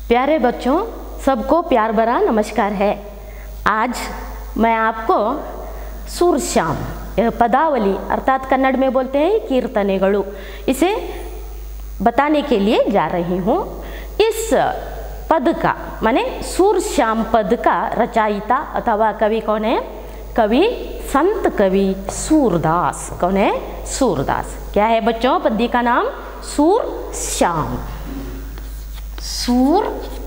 प्यारे बच्चों, सबको प्यार भरा नमस्कार है। आज मैं आपको सूरश्याम पदावली अर्थात कन्नड़ में बोलते हैं कीर्तनेगळु, इसे बताने के लिए जा रही हूँ। इस पद का माने सूरश्याम पद का रचयिता अथवा कवि कौन है? कवि संत कवि सूरदास। कौन है? सूरदास। क्या है बच्चों पद्य का नाम? सूरश्याम। सूरश्याम।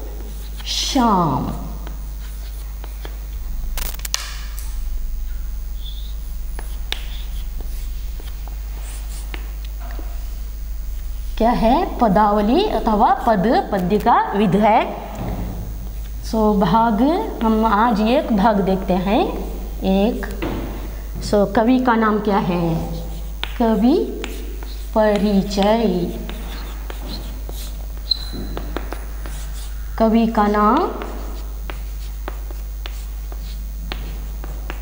क्या है? पदावली अथवा पद्य का विध है। भाग हम आज एक भाग देखते हैं। कवि का नाम क्या है? कवि परिचय। कवि का नाम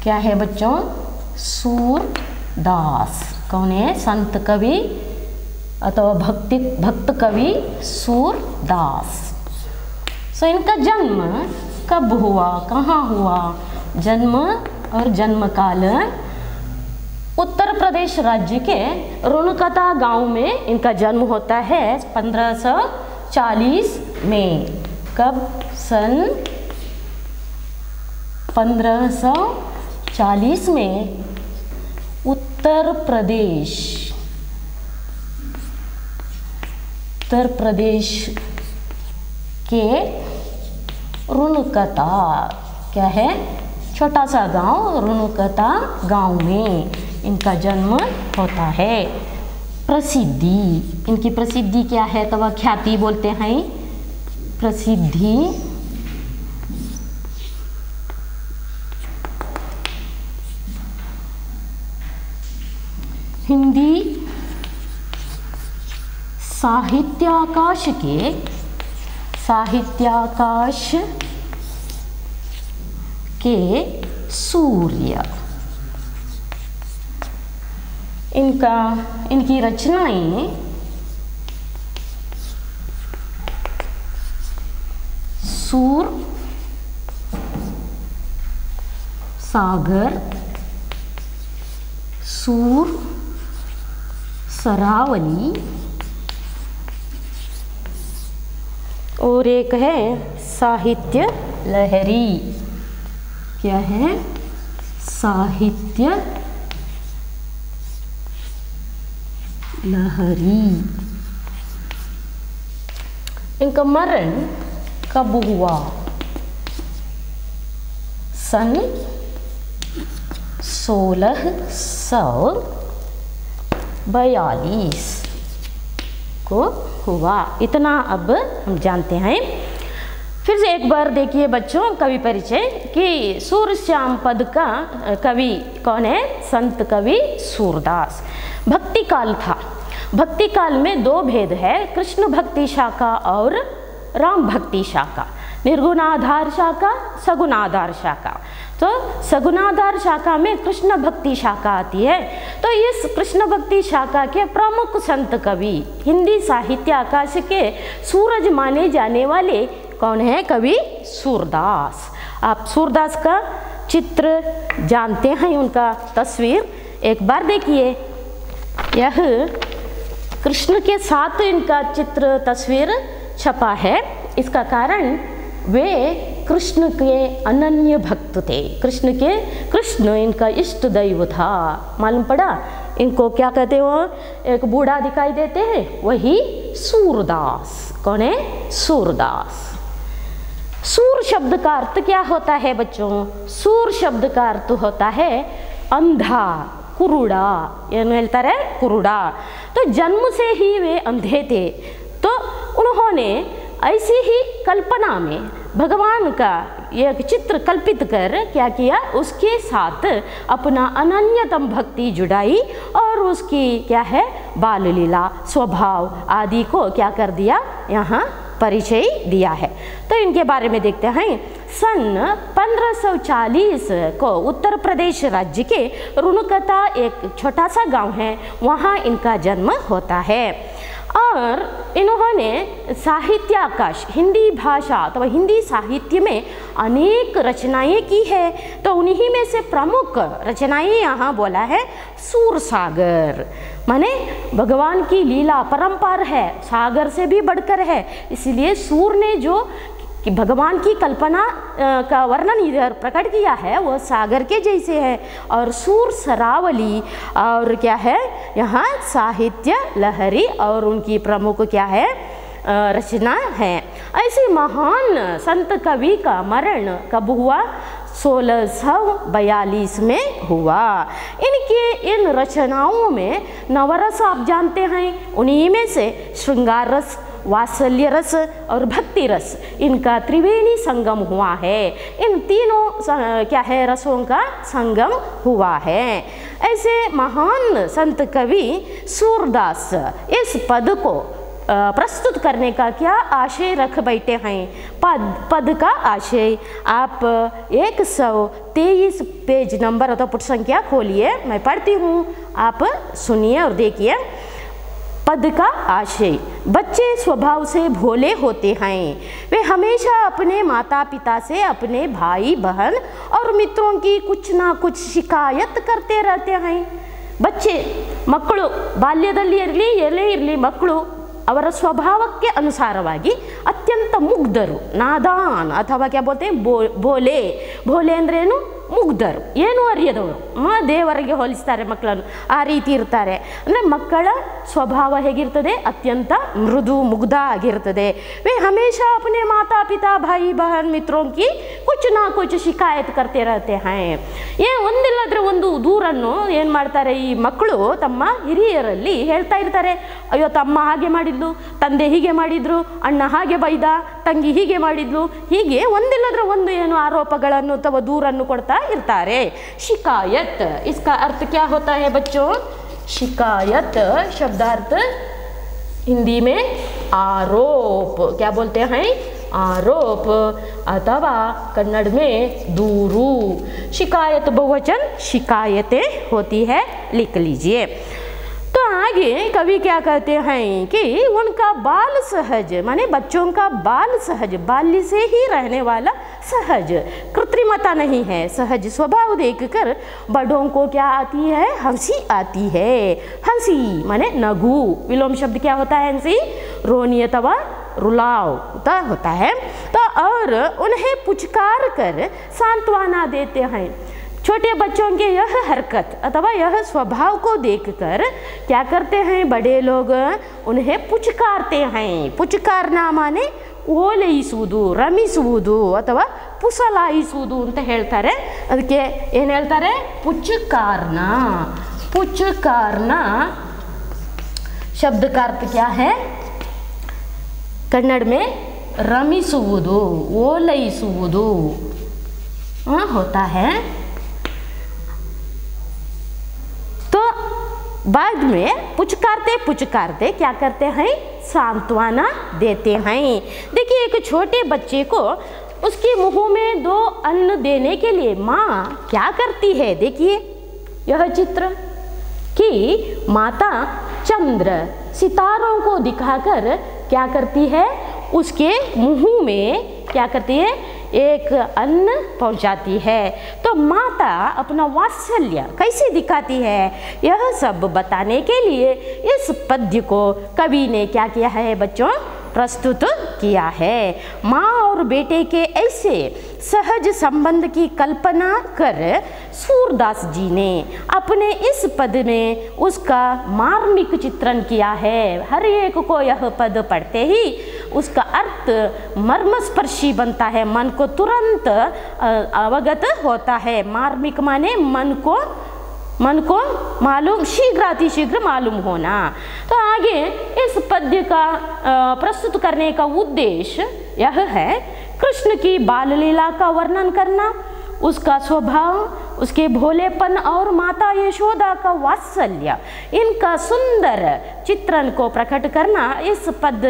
क्या है बच्चों? सूरदास। कौन है? संत कवि अथवा भक्त कवि सूरदास। इनका जन्म कब हुआ, कहाँ हुआ? जन्म और जन्म काल उत्तर प्रदेश राज्य के रुणकता गांव में इनका जन्म होता है 1540 में। कब? सन 1540 में उत्तर प्रदेश के रुणकता, क्या है? छोटा सा गांव रुणकता गांव में इनका जन्म होता है। प्रसिद्धि, इनकी प्रसिद्धि क्या है? अथवा ख्याति बोलते हैं। प्रसिद्धि हिंदी साहित्याकाश के सूर्य। इनकी रचनाएं सूर सागर, सूर सरावली और एक है साहित्य लहरी। क्या है? साहित्य लहरी। इनका मरण कब हुआ? सन 1642 को हुआ। इतना अब हम जानते हैं। फिर से एक बार देखिए बच्चों कवि परिचय कि सूरश्याम पद का कवि कौन है? संत कवि सूरदास। भक्ति काल था। भक्ति काल में दो भेद है, कृष्ण भक्ति शाखा और राम भक्ति शाखा, निर्गुणाधार शाखा, सगुणाधार शाखा। तो सगुणाधार शाखा में कृष्ण भक्ति शाखा आती है। तो इस कृष्ण भक्ति शाखा के प्रमुख संत कवि, हिंदी साहित्य आकाश के सूरज माने जाने वाले कौन है? कवि सूरदास। आप सूरदास का चित्र जानते हैं, उनका तस्वीर एक बार देखिए। यह कृष्ण के साथ इनका चित्र तस्वीर छपा है। इसका कारण वे कृष्ण के अनन्य भक्त थे। कृष्ण इनका इष्ट दैव था। मालूम पड़ा? इनको क्या कहते हो? एक बूढ़ा दिखाई देते हैं, वही सूरदास। कौन है? सूरदास। सूर शब्द का अर्थ क्या होता है बच्चों? सूर शब्द का अर्थ होता है अंधा, कुरुड़ा। ಹೇಳ್ತಾರೆ कुरुड़ा। तो जन्म से ही वे अंधे थे। तो उन्होंने ऐसी ही कल्पना में भगवान का एक चित्र कल्पित कर क्या किया? उसके साथ अपना अनन्यतम भक्ति जुड़ाई और उसकी क्या है? बाल लीला, स्वभाव आदि को क्या कर दिया? यहाँ परिचय दिया है। तो इनके बारे में देखते हैं। सन 1540 को उत्तर प्रदेश राज्य के रुणकता एक छोटा सा गांव है, वहाँ इनका जन्म होता है। और इन्होंने साहित्याकाश हिंदी भाषा अथवा हिंदी साहित्य में अनेक रचनाएं की है। तो उन्हीं में से प्रमुख रचनाएं यहाँ बोला है सूरसागर, माने भगवान की लीला परंपार है, सागर से भी बढ़कर है, इसलिए सूर ने जो कि भगवान की कल्पना का वर्णन इधर प्रकट किया है वह सागर के जैसे है। और सूर सरावली और क्या है यहाँ साहित्य लहरी और उनकी प्रमुख क्या है रचना है। ऐसे महान संत कवि का मरण कब हुआ? 1642 में हुआ। इनके इन रचनाओं में नवरस आप जानते हैं, उन्हीं में से श्रृंगार रस, वात्सल्य रस और भक्ति रस, इनका त्रिवेणी संगम हुआ है। इन तीनों क्या है रसों का संगम हुआ है। ऐसे महान संत कवि सूरदास इस पद को प्रस्तुत करने का क्या आशय रख बैठे हैं? पद का आशय आप 123 पेज नंबर अथवा पुट संख्या खोलिए, मैं पढ़ती हूँ, आप सुनिए और देखिए। पद का आशय, बच्चे स्वभाव से भोले होते हैं, वे हमेशा अपने माता पिता से अपने भाई बहन और मित्रों की कुछ ना कुछ शिकायत करते रहते हैं। बच्चे ಮಕ್ಕಳು ಬಾಲ್ಯದಲ್ಲಿ ಇರಲಿ ಎಲ್ಲೇ ಇರಲಿ ಮಕ್ಕಳು ಅವರ ಸ್ವಭಾವಕ್ಕೆ ಅನುಸಾರವಾಗಿ ಅತ್ಯಂತ ಮುಗ್ಧರು, ನಾದಾನ್ ಅಥವಾ क्या बोलते हैं ಭೋಲೆ, ಭೋಲೆ ಅಂದ್ರೆ ಏನು? ಮುಗ್ಧರು, ಏನು ಅರಿಯದವರು, ದೇವರಿಗೆ ಹೋಲಿಸ್ತಾರೆ ಮಕ್ಕಳನ್ನು, ಆ ರೀತಿ ಇರ್ತಾರೆ. ಅಂದರೆ ಮಕ್ಕಳ ಸ್ವಭಾವ ಹೇಗಿರ್ತದೆ? ಅತ್ಯಂತ ಮೃದು ಮುಗ್ಧ ಆಗಿರ್ತದೆ. वे हमेशा अपने माता पिता भाई बहन मित्रों की कुछ ना कुछ ಶಿಕಾಯತ್ करते रहते हैं. ಒಂದಿಲ್ಲದ್ರೆ ಒಂದು ದೂರನ್ನು ಏನು ಮಾಡ್ತಾರೆ ಈ ಮಕ್ಕಳು ತಮ್ಮ ಹಿರಿಯರಲ್ಲಿ ಹೇಳ್ತಾ ಇರ್ತಾರೆ. ಅಯ್ಯೋ ತಮ್ಮ ಹಾಗೆ ಮಾಡಿದ್ಲು, ತಂದೆ ಹೀಗೆ ಮಾಡಿದ್ರು, ಅಣ್ಣ ಹಾಗೆ ಬೈದ, ತಂಗಿ ಹೀಗೆ ಮಾಡಿದ್ಲು, ಹೀಗೆ ಒಂದಿಲ್ಲದ್ರೆ ಒಂದು ಏನು ಆರೋಪಗಳನ್ನು ಅಥವಾ ದೂರನ್ನು ಕೊಡ್ತಾ इरतारे। शिकायत, इसका अर्थ क्या होता है बच्चों? शिकायत शब्दार्थ हिंदी में आरोप, क्या बोलते हैं? आरोप अथवा कन्नड़ में दूरू। शिकायत बहुवचन शिकायतें होती है, लिख लीजिए। तो आगे कवि क्या कहते हैं कि उनका बाल सहज, माने बच्चों का बाल सहज, बाल्य से ही रहने वाला सहज, कृत्रिमता नहीं है, सहज स्वभाव देखकर बड़ों को क्या आती है? हंसी आती है। हंसी माने नगु, विलोम शब्द क्या होता है? हंसी रोनी अथवा रुलाव होता है। तो और उन्हें पुचकार कर सांत्वना देते हैं। छोटे बच्चों के यह हरकत अथवा यह स्वभाव को देखकर क्या करते हैं बड़े लोग? उन्हें पुचकारते हैं। पुचकारना माने ಓಲೈಸುವುದು, ರಮಿಸುವುದು ಅಥವಾ ಪುಸಲಾಯಿಸುವುದು ಅಂತ ಹೇಳ್ತಾರೆ. ಅದಕ್ಕೆ ಏನು ಹೇಳ್ತಾರೆ? पुचकारना। पुचकारना शब्द का अर्थ क्या है? कन्नड़ में रमिಸುವುದು, ಓಲೈಸುವುದು होता है। तो बाद में पुचकारते पुचकारते क्या करते हैं? सांत्वना देते हैं। देखिए एक छोटे बच्चे को उसके मुंह में 2 अन्न देने के लिए माँ क्या करती है? देखिए यह चित्र कि माता चंद्र सितारों को दिखाकर क्या करती है? उसके मुंह में क्या करती है? एक अन्न पहुंचाती है। तो माता अपना वात्सल्य कैसे दिखाती है? यह सब बताने के लिए इस पद्य को कवि ने क्या किया है बच्चों? प्रस्तुत किया है। माँ और बेटे के ऐसे सहज संबंध की कल्पना कर सूरदास जी ने अपने इस पद में उसका मार्मिक चित्रण किया है। हर एक को यह पद पढ़ते ही उसका अर्थ मर्मस्पर्शी बनता है, मन को तुरंत अवगत होता है। मार्मिक माने मन को मालूम, शीघ्र मालूम होना। तो आगे इस पद्य का प्रस्तुत करने का उद्देश्य यह है कृष्ण की बाल लीला का वर्णन करना, उसका स्वभाव, उसके भोलेपन और माता यशोदा का वात्सल्य, इनका सुंदर चित्रण को प्रकट करना इस पद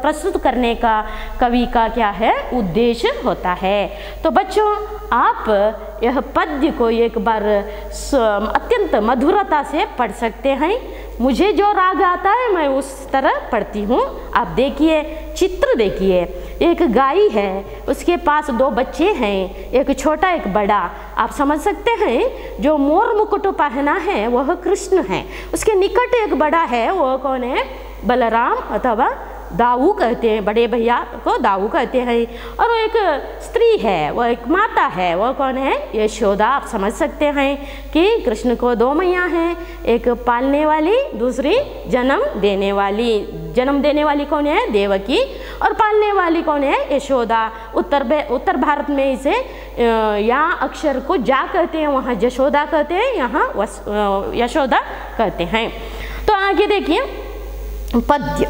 प्रस्तुत करने का कवि का क्या है? उद्देश्य होता है। तो बच्चों आप यह पद्य को एक बार अत्यंत मधुरता से पढ़ सकते हैं। मुझे जो राग आता है मैं उस तरह पढ़ती हूँ। आप देखिए, चित्र देखिए, एक गाय है, उसके पास 2 बच्चे हैं, एक छोटा एक बड़ा। आप समझ सकते हैं जो मोर मुकुट पहना है वह कृष्ण है, उसके निकट एक बड़ा है, वह कौन है? बलराम अथवा दाऊ कहते हैं, बड़े भैया को दाऊ कहते हैं। और एक स्त्री है, वह एक माता है, वह कौन है? यशोदा। आप समझ सकते हैं कि कृष्ण को 2 मैया हैं, एक पालने वाली, दूसरी जन्म देने वाली। जन्म देने वाली कौन है? देवकी। और पालने वाली कौन है? यशोदा। उत्तर भारत में इसे यहाँ अक्षर को जा कहते हैं, वहाँ जशोदा कहते हैं, यहाँ यशोदा कहते हैं। तो आगे देखिए पद्य।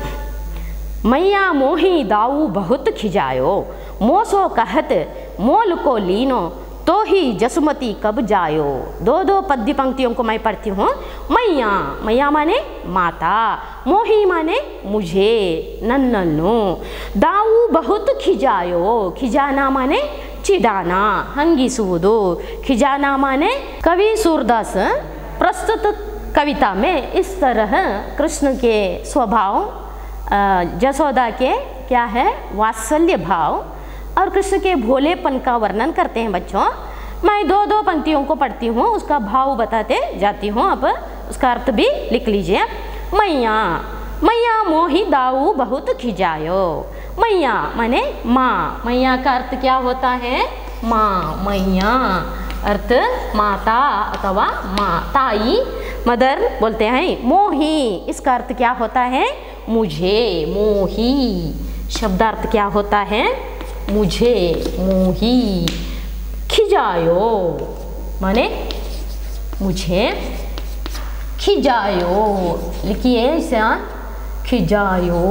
मैया मोही दाऊ बहुत खिजायो, मोसो कहत मोल को लीनो, तो ही जसुमती कब जायो। 2 पद्य पंक्तियों को मैं पढ़ती हूँ। मैया, मैया माने माता, मोही माने मुझे, नन्ननु, दाऊ बहुत खिजायो, खिजाना माने चिढ़ाना, हंगिसुವುದು। खिजाना माने कवि सूरदास प्रस्तुत कविता में इस तरह कृष्ण के स्वभाव, जसोदा के क्या है? वात्सल्य भाव और कृष्ण के भोलेपन का वर्णन करते हैं बच्चों। मैं 2 पंक्तियों को पढ़ती हूँ, उसका भाव बताते जाती हूँ, अब उसका अर्थ भी लिख लीजिए। मैया, मैया मोही दाऊ बहुत खिजायो। मैया माने माँ, मैया का अर्थ क्या होता है? माँ, मैया अर्थ माता अथवा माँ, ताई, मदर बोलते हैं। मोही, इसका अर्थ क्या होता है? मुझे, मोही शब्दार्थ क्या होता है? मुझे, मोही। खिजायो माने मुझे, खिजायो लिखिए इसे, खिजायो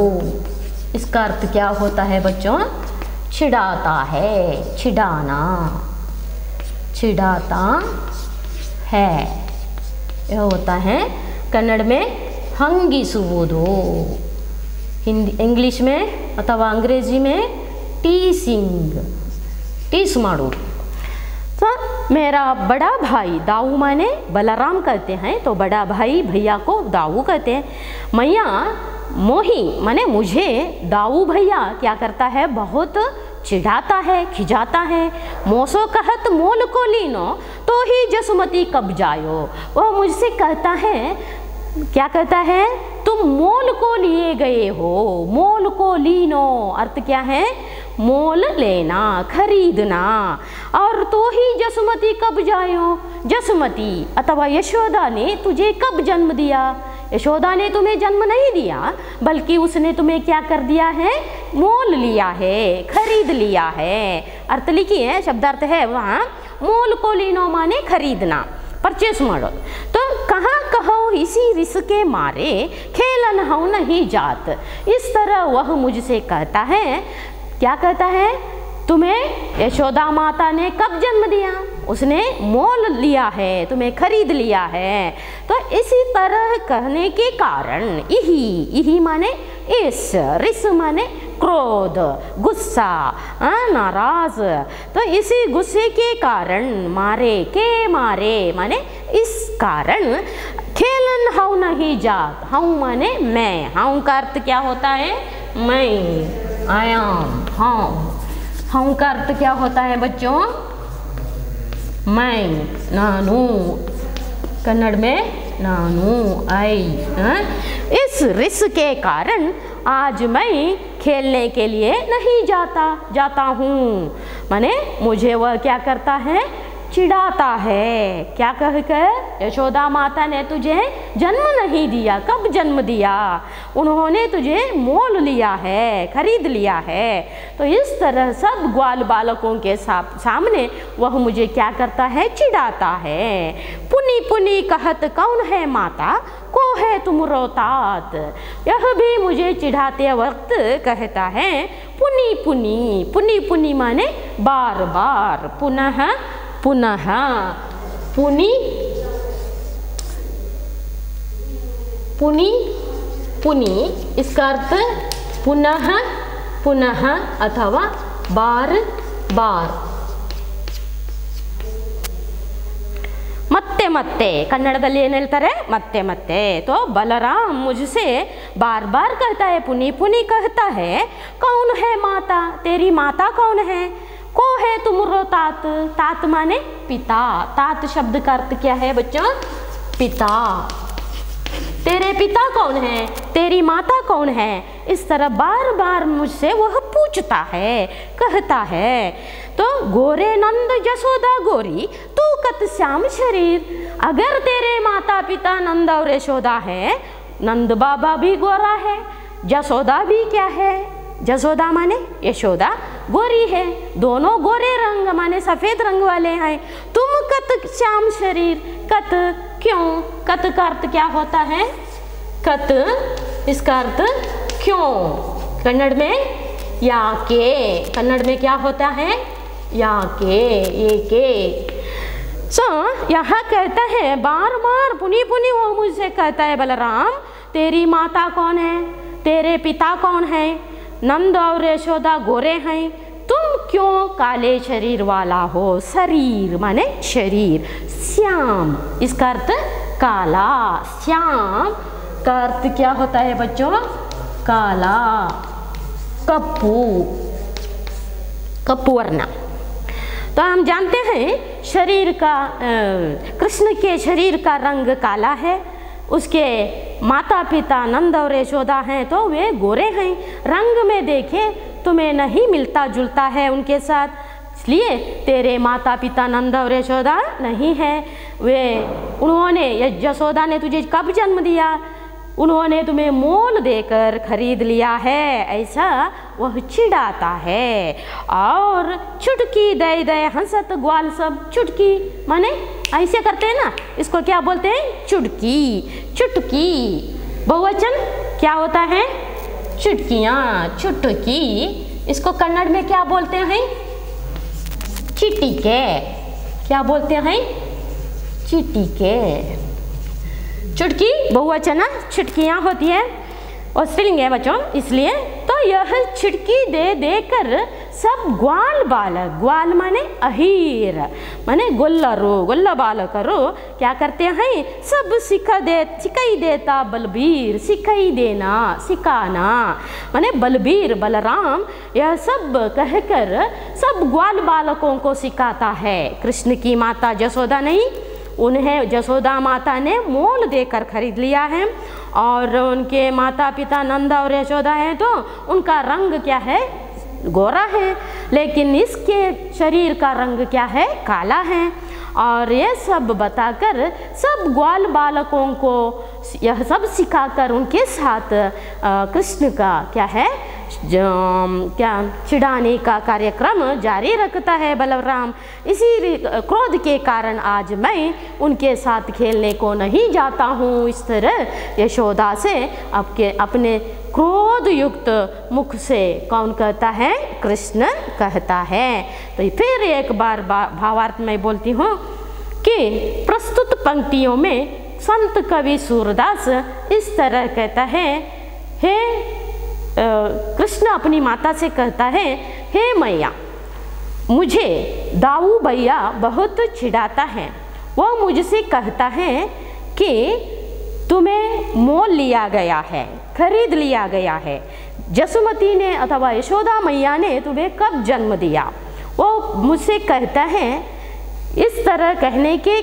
इसका अर्थ क्या होता है बच्चों? चिढ़ाता है, चिढ़ाना, चिढ़ाता है, यह होता है कन्नड़ में हंगिसुವುದು। हिंदी, इंग्लिश में अथवा अंग्रेजी में टीसिंग, टीस मारो। तो मेरा बड़ा भाई, दाऊ माने बलराम कहते हैं, तो बड़ा भाई भैया को दाऊ कहते हैं। मैया मोही माने मुझे, दाऊ भैया क्या करता है? बहुत चिढ़ाता है, खिजाता है। मोसो कहत मोल को लीनो, तो ही जसुमती कब जायो। वह मुझसे कहता है, क्या कहता है? तुम मोल को लिए गए हो। मोल को लीनो अर्थ क्या है? मोल लेना, खरीदना। और तो ही जसुमती कब जायो, जसुमती अथवा यशोदा ने तुझे कब जन्म दिया? यशोदा ने तुम्हें जन्म नहीं दिया, बल्कि उसने तुम्हें क्या कर दिया है? मोल लिया है, खरीद लिया है। अर्थ लिखिए, शब्दार्थ है वहाँ। मोल को लीनो माने खरीदना, परचेस मॉडल। तो कहाँ कहो इसी रिस के मारे, खेलन हूँ नहीं जात। इस तरह वह मुझसे कहता है, क्या कहता है? तुम्हें यशोदा माता ने कब जन्म दिया? उसने मोल लिया है, तुम्हें खरीद लिया है। तो इसी तरह कहने के कारण, इही माने इस, रिस माने क्रोध, गुस्सा, नाराज। तो इसी गुस्से के कारण, मारे के मारे माने इस कारण, खेलन हाउ नहीं जात। हाउ माने मैं, हाउ का अर्थ क्या होता है? मैं, आई एम, हाउ। हाउ का अर्थ क्या होता है बच्चों? मैं, नानू, कन्नड़ में नानू, आई। इस रिस के कारण आज मैं खेलने के लिए नहीं जाता हूँ। माने मुझे वह क्या करता है? चिढ़ाता है। क्या कहकर? यशोदा माता ने तुझे जन्म नहीं दिया। कब जन्म दिया? उन्होंने तुझे मोल लिया है, खरीद लिया है। तो इस तरह सब ग्वाल बालकों के सामने वह मुझे क्या करता है? चिढ़ाता है। पुनी पुनी कहत कौन है माता, को है तुम रोतात। यह भी मुझे चिढ़ाते वक्त कहता है पुनी पुनी। पुनी पुनी माने बार बार, पुनः पुनः, पुनी पुनी पुनी, इसका अर्थ पुनः पुनः अथवा बार बार। ಮತ್ತೆ ಮತ್ತೆ ಕನ್ನಡದಲ್ಲಿ ಏನು ಹೇಳ್ತಾರೆ ಮತ್ತೆ ಮತ್ತೆ तो बलराम मुझसे बार बार कहता है पुनी पुनी कहता है कौन है माता तेरी माता कौन है को है तुमरो तात तात माने पिता तात शब्द का अर्थ क्या है बच्चों पिता तेरे पिता कौन है तेरी माता कौन है इस तरह बार बार मुझसे वह पूछता है कहता है तो गोरे नंद यशोदा गोरी तू कत श्याम शरीर अगर तेरे माता पिता नंद और यशोदा है नंद बाबा भी गोरा है यशोदा भी क्या है यशोदा माने यशोदा गोरी है दोनों गोरे रंग माने सफ़ेद रंग वाले हैं तुम कत श्याम शरीर कत क्यों कत का अर्थ क्या होता है कत इसका अर्थ क्यों कन्नड़ में याके कन्नड़ में क्या होता है याके ये के यहाँ कहता है बार बार पुनी पुनी वो मुझसे कहता है बलराम तेरी माता कौन है तेरे पिता कौन है नंद और यशोदा गोरे हैं तुम क्यों काले शरीर वाला हो शरीर माने शरीर श्याम इसका अर्थ काला श्याम का अर्थ क्या होता है बच्चों काला कप्पू कप्पू वर्ण तो हम जानते हैं शरीर का कृष्ण के शरीर का रंग काला है उसके माता पिता नंद और यशोदा हैं तो वे गोरे हैं रंग में देखे तुम्हें नहीं मिलता जुलता है उनके साथ इसलिए तेरे माता पिता नंद और यशोदा नहीं है वे उन्होंने यशोदा ने तुझे कब जन्म दिया उन्होंने तुम्हें मोल देकर खरीद लिया है ऐसा वह चिढ़ाता है और चुटकी दे दे हंसत ग्वाल सब चुटकी माने ऐसे करते हैं ना इसको क्या बोलते हैं चुटकी चुटकी बहुवचन क्या होता है चुटकियाँ चुटकी इसको कन्नड़ में क्या बोलते हैं चिटिके क्या बोलते हैं चिटिके चुटकी बहुवचन छिटकियाँ होती है और स्त्रीलिंग है बच्चों इसलिए तो यह छिटकी दे देकर सब ग्वाल बालक ग्वाल माने अहीर माने गोल्लरू गोल्ला बालकरू क्या करते हैं सब सिखाई देता बलबीर सिखाई देना सिखाना माने बलबीर बलराम यह सब कहकर सब ग्वाल बालकों को सिखाता है कृष्ण की माता यशोदा नहीं उन्हें यशोदा माता ने मोल देकर खरीद लिया है और उनके माता पिता नंदा और यशोदा हैं तो उनका रंग क्या है गोरा है लेकिन इसके शरीर का रंग क्या है काला है और ये सब बताकर सब ग्वाल बालकों को यह सब सिखाकर उनके साथ कृष्ण का क्या है क्या चिढ़ाने का कार्यक्रम जारी रखता है बलराम इसी क्रोध के कारण आज मैं उनके साथ खेलने को नहीं जाता हूँ इस तरह यशोदा से अपने क्रोध युक्त मुख से कौन कहता है कृष्ण कहता है तो फिर एक बार भावार्थ में बोलती हूँ कि प्रस्तुत पंक्तियों में संत कवि सूरदास इस तरह कहता है हे कृष्ण अपनी माता से कहता है हे मैया मुझे दाऊ भैया बहुत चिढ़ाता है वो मुझसे कहता है कि तुम्हें मोल लिया गया है खरीद लिया गया है जसुमती ने अथवा यशोदा मैया ने तुम्हें कब जन्म दिया वो मुझसे कहता है इस तरह कहने के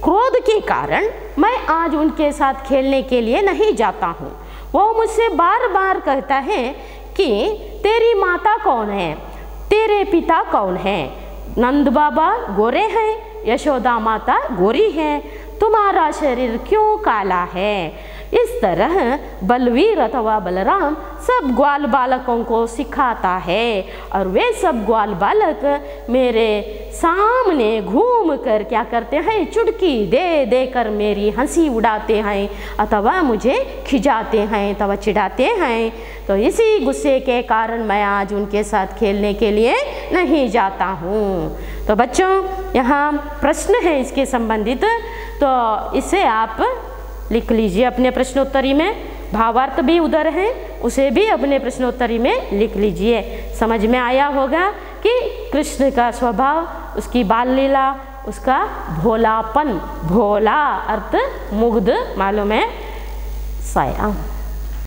क्रोध के कारण मैं आज उनके साथ खेलने के लिए नहीं जाता हूँ वो मुझसे बार बार कहता है कि तेरी माता कौन है तेरे पिता कौन है नंद बाबा गोरे हैं यशोदा माता गोरी है तुम्हारा शरीर क्यों काला है इस तरह बलवीर अथवा बलराम सब ग्वाल बालकों को सिखाता है और वे सब ग्वाल बालक मेरे सामने घूम कर क्या करते हैं चुटकी दे देकर मेरी हंसी उड़ाते हैं अथवा मुझे खिजाते हैं अथवा चिढ़ाते हैं तो इसी गुस्से के कारण मैं आज उनके साथ खेलने के लिए नहीं जाता हूँ तो बच्चों यहाँ प्रश्न है इसके संबंधित तो इसे आप लिख लीजिए अपने प्रश्नोत्तरी में भावार्थ भी उधर है उसे भी अपने प्रश्नोत्तरी में लिख लीजिए समझ में आया होगा कि कृष्ण का स्वभाव उसकी बाल लीला उसका भोलापन, भोला अर्थ मुग्ध मालूम है, साया।